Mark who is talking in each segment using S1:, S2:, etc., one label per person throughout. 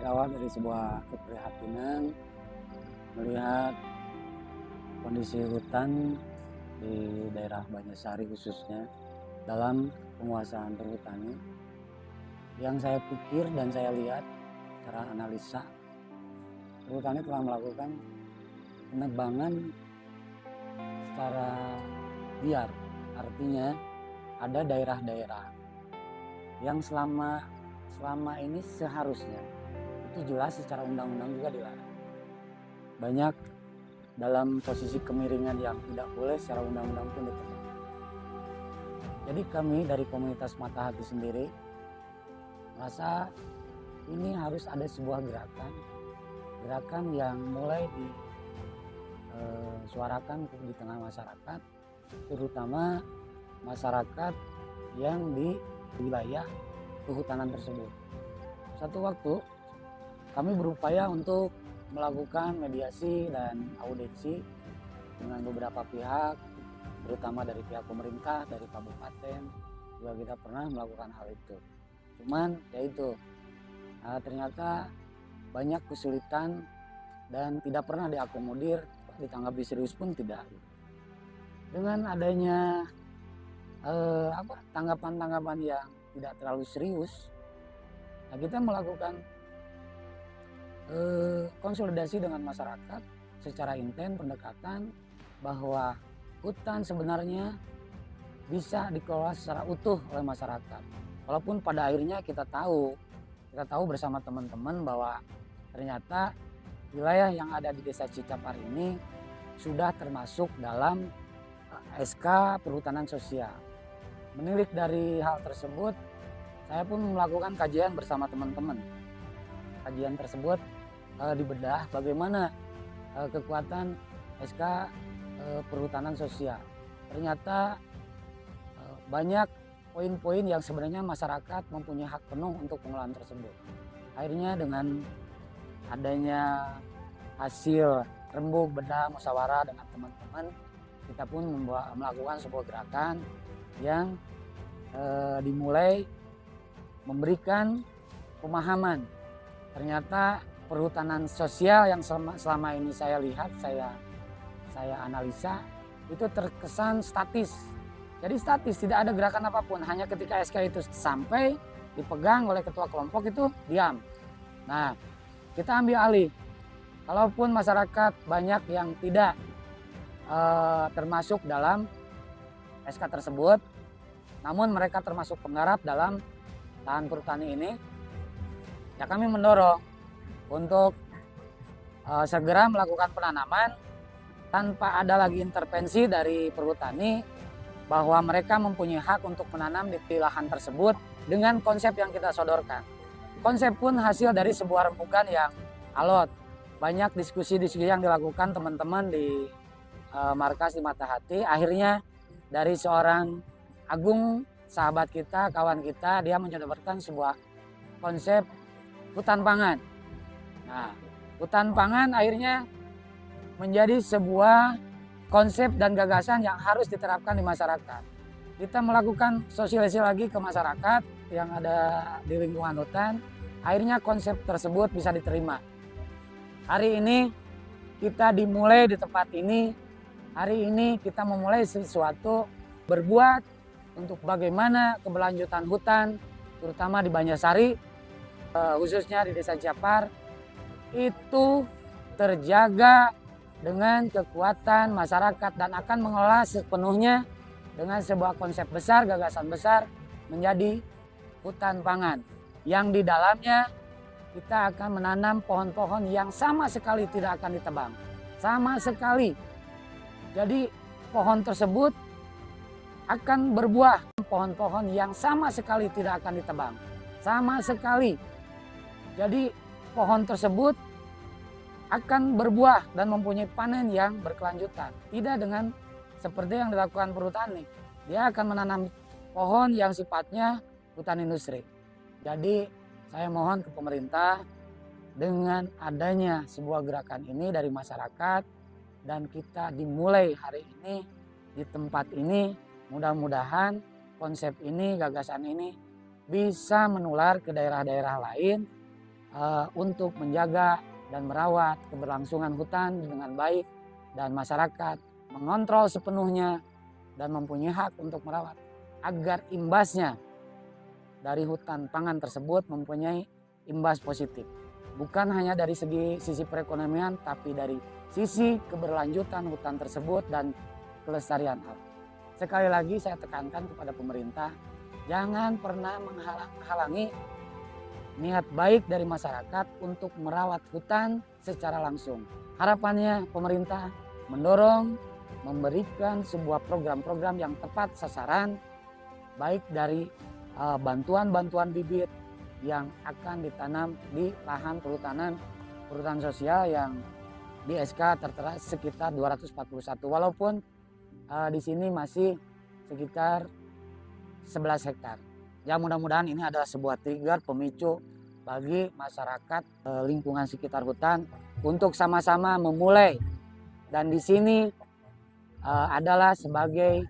S1: Berawal dari sebuah keprihatinan melihat kondisi hutan di daerah Banjarsari khususnya dalam penguasaan perhutani, yang saya pikir dan saya lihat secara analisa, perhutani telah melakukan penebangan secara liar. Artinya ada daerah-daerah yang selama ini seharusnya itu jelas secara undang-undang juga dilarang. Banyak dalam posisi kemiringan yang tidak boleh secara undang-undang pun ditebang. Jadi kami dari komunitas Mata Hati sendiri merasa ini harus ada sebuah gerakan yang mulai disuarakan di tengah masyarakat, terutama masyarakat yang di wilayah kehutanan tersebut. Satu waktu kami berupaya untuk melakukan mediasi dan audiensi dengan beberapa pihak, terutama dari pihak pemerintah, dari kabupaten, juga kita pernah melakukan hal itu. Cuman yaitu ternyata banyak kesulitan dan tidak pernah diakomodir, ditanggapi serius pun tidak. Dengan adanya tanggapan-tanggapan yang tidak terlalu serius, nah kita melakukan konsolidasi dengan masyarakat secara intens, pendekatan bahwa hutan sebenarnya bisa dikelola secara utuh oleh masyarakat. Walaupun pada akhirnya kita tahu bersama teman-teman bahwa ternyata wilayah yang ada di Desa Cicapar ini sudah termasuk dalam SK Perhutanan Sosial. Menilik dari hal tersebut, saya pun melakukan kajian bersama teman-teman. Kajian tersebut dibedah bagaimana kekuatan SK Perhutanan Sosial. Ternyata banyak poin-poin yang sebenarnya masyarakat mempunyai hak penuh untuk pengelolaan tersebut. Akhirnya dengan adanya hasil rembuk bedah musyawarah dengan teman-teman, kita pun melakukan sebuah gerakan yang dimulai memberikan pemahaman. Ternyata perhutanan sosial yang selama ini saya lihat, saya analisa, itu terkesan statis. Jadi statis, tidak ada gerakan apapun, hanya ketika SK itu sampai dipegang oleh ketua kelompok itu diam. Nah, kita ambil alih. Kalaupun masyarakat banyak yang tidak termasuk dalam SK tersebut, namun mereka termasuk penggarap dalam lahan perhutani ini, ya kami mendorong untuk segera melakukan penanaman tanpa ada lagi intervensi dari perhutani, bahwa mereka mempunyai hak untuk menanam di lahan tersebut dengan konsep yang kita sodorkan. Konsep pun hasil dari sebuah rembukan yang alot. Banyak diskusi-diskusi yang dilakukan teman-teman di markas di Mata Hati. Akhirnya dari seorang Agung, sahabat kita, kawan kita, dia menyodorkan sebuah konsep hutan pangan. Nah, hutan pangan akhirnya menjadi sebuah konsep dan gagasan yang harus diterapkan di masyarakat. Kita melakukan sosialisasi lagi ke masyarakat yang ada di lingkungan hutan, akhirnya konsep tersebut bisa diterima. Hari ini kita dimulai di tempat ini, hari ini kita memulai sesuatu, berbuat untuk bagaimana keberlanjutan hutan, terutama di Banjarsari, khususnya di Desa Cicapar, itu terjaga dengan kekuatan masyarakat dan akan mengelola sepenuhnya dengan sebuah konsep besar, gagasan besar menjadi hutan pangan yang di dalamnya kita akan menanam pohon-pohon yang sama sekali tidak akan ditebang, sama sekali. Jadi pohon tersebut akan berbuah, pohon-pohon yang sama sekali tidak akan ditebang, sama sekali. Jadi pohon tersebut akan berbuah dan mempunyai panen yang berkelanjutan. Tidak dengan seperti yang dilakukan perhutani. Dia akan menanam pohon yang sifatnya hutan industri. Jadi saya mohon ke pemerintah, dengan adanya sebuah gerakan ini dari masyarakat dan kita dimulai hari ini di tempat ini, mudah-mudahan konsep ini, gagasan ini bisa menular ke daerah-daerah lain untuk menjaga dan merawat keberlangsungan hutan dengan baik, dan masyarakat mengontrol sepenuhnya dan mempunyai hak untuk merawat agar imbasnya dari hutan pangan tersebut mempunyai imbas positif. Bukan hanya dari sisi perekonomian, tapi dari sisi keberlanjutan hutan tersebut dan kelestarian alam. Sekali lagi saya tekankan kepada pemerintah, jangan pernah menghalangi niat baik dari masyarakat untuk merawat hutan secara langsung. Harapannya pemerintah mendorong, memberikan sebuah program-program yang tepat sasaran, baik dari bantuan-bantuan bibit yang akan ditanam di lahan perhutanan sosial yang di SK tertera sekitar 241, walaupun di sini masih sekitar 11 hektar. Ya, mudah-mudahan ini adalah sebuah trigger pemicu bagi masyarakat lingkungan sekitar hutan untuk sama-sama memulai, dan di sini adalah sebagai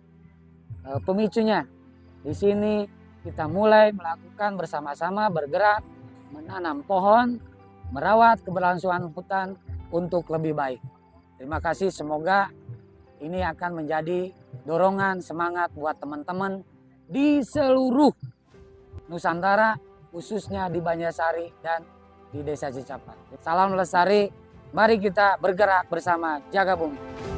S1: pemicunya. Di sini kita mulai melakukan bersama-sama, bergerak, menanam pohon, merawat keberlangsungan hutan untuk lebih baik. Terima kasih, semoga ini akan menjadi dorongan semangat buat teman-teman di seluruh Nusantara, khususnya di Banjarsari dan di Desa Cicapat. Salam lestari, mari kita bergerak bersama jaga bumi.